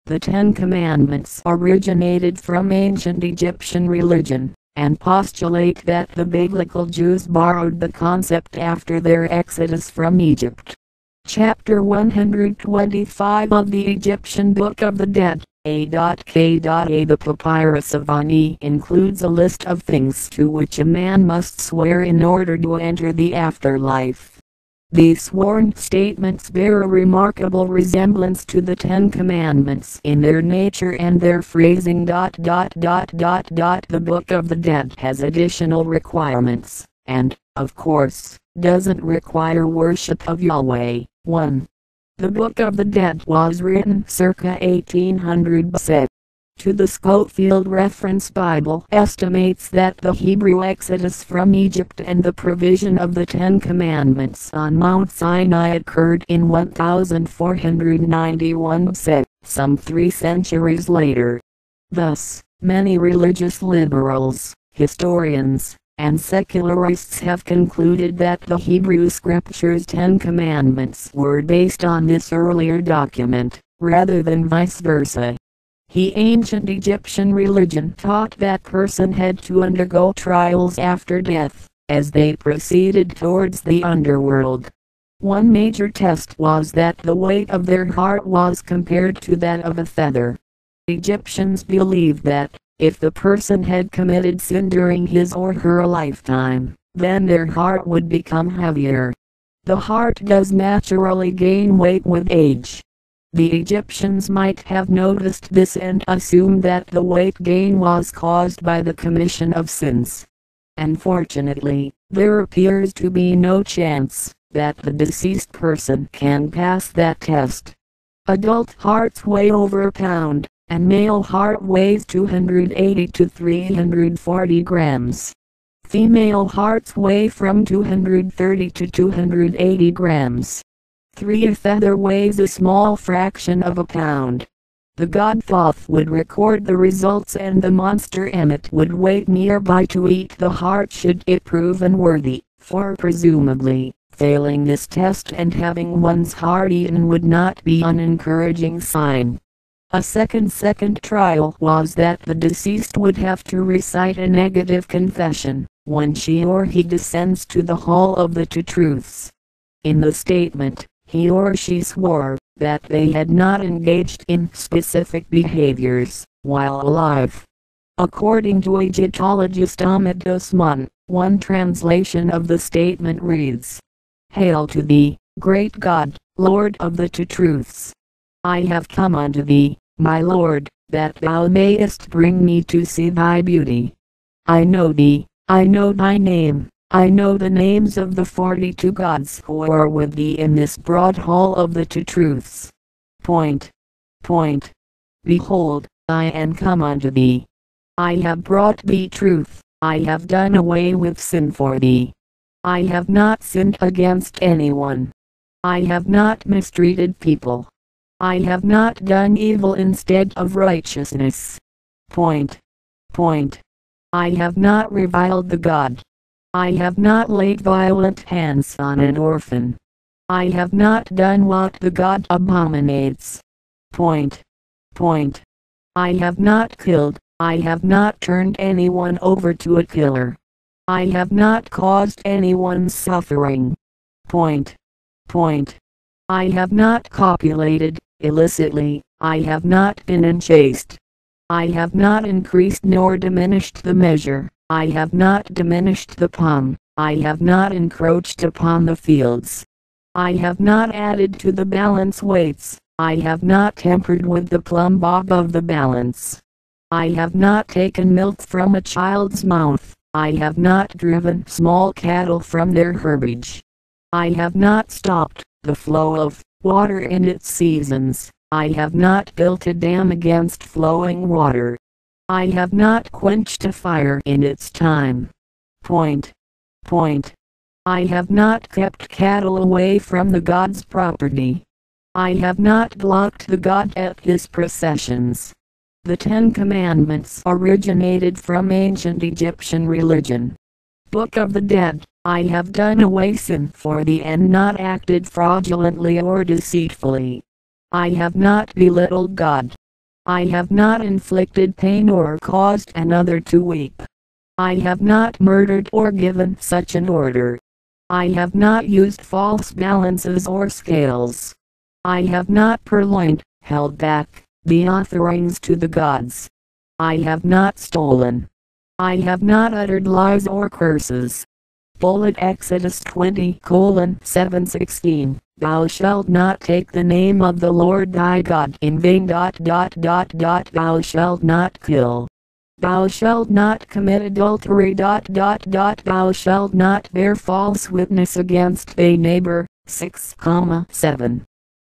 The Ten Commandments originated from ancient Egyptian religion, and postulate that the biblical Jews borrowed the concept after their exodus from Egypt. Chapter 125 of the Egyptian Book of the Dead, A.K. The Papyrus of Ani includes a list of things to which a man must swear in order to enter the afterlife. These sworn statements bear a remarkable resemblance to the Ten Commandments in their nature and their phrasing. The Book of the Dead has additional requirements, and, of course, doesn't require worship of Yahweh. 1. The Book of the Dead was written circa 1800 BC. To the Scofield Reference Bible estimates that the Hebrew exodus from Egypt and the provision of the Ten Commandments on Mount Sinai occurred in 1491 BC, some 3 centuries later. Thus, many religious liberals, historians, and secularists have concluded that the Hebrew Scriptures' Ten Commandments were based on this earlier document, rather than vice versa. Ancient Egyptian religion taught that person had to undergo trials after death, as they proceeded towards the underworld. One major test was that the weight of their heart was compared to that of a feather. Egyptians believed that, if the person had committed sin during his or her lifetime, then their heart would become heavier. The heart does naturally gain weight with age. The Egyptians might have noticed this and assumed that the weight gain was caused by the commission of sins. Unfortunately, there appears to be no chance that the deceased person can pass that test. Adult hearts weigh over a pound, and male heart weighs 280 to 340 grams. Female hearts weigh from 230 to 280 grams. A feather weighs a small fraction of a pound. The god Thoth would record the results and the monster Emmet would wait nearby to eat the heart should it prove unworthy, for presumably, failing this test and having one's heart eaten would not be an encouraging sign. A second trial was that the deceased would have to recite a negative confession, when she or he descends to the Hall of the Two Truths. In the statement, he or she swore that they had not engaged in specific behaviors while alive. According to Egyptologist Ahmed Osman, one translation of the statement reads, "Hail to thee, great God, Lord of the Two Truths. I have come unto thee, my Lord, that thou mayest bring me to see thy beauty. I know thee, I know thy name. I know the names of the 42 gods who are with thee in this broad hall of the Two Truths. Behold, I am come unto thee. I have brought thee truth, I have done away with sin for thee. I have not sinned against anyone. I have not mistreated people. I have not done evil instead of righteousness. I have not reviled the God. I have not laid violent hands on an orphan. I have not done what the God abominates. I have not killed. I have not turned anyone over to a killer. I have not caused anyone suffering. I have not copulated illicitly. I have not been unchaste. I have not increased nor diminished the measure. I have not diminished the palm. I have not encroached upon the fields. I have not added to the balance weights. I have not tampered with the plumb bob of the balance. I have not taken milk from a child's mouth. I have not driven small cattle from their herbage. I have not stopped the flow of water in its seasons. I have not built a dam against flowing water. I have not quenched a fire in its time. I have not kept cattle away from the god's property. I have not blocked the god at his processions. The Ten Commandments originated from ancient Egyptian religion. Book of the Dead, I have done away sin for thee and not acted fraudulently or deceitfully. I have not belittled God. I have not inflicted pain or caused another to weep. I have not murdered or given such an order. I have not used false balances or scales. I have not purloined, held back, the offerings to the gods. I have not stolen. I have not uttered lies or curses. Bullet Exodus 20:7-16. Thou shalt not take the name of the Lord thy God in vain. Thou shalt not kill. Thou shalt not commit adultery. Thou shalt not bear false witness against thy neighbor. 6,7.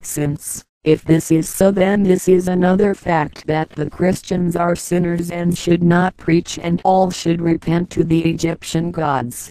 Since, if this is so, then this is another fact, that the Christians are sinners and should not preach, and all should repent to the Egyptian gods.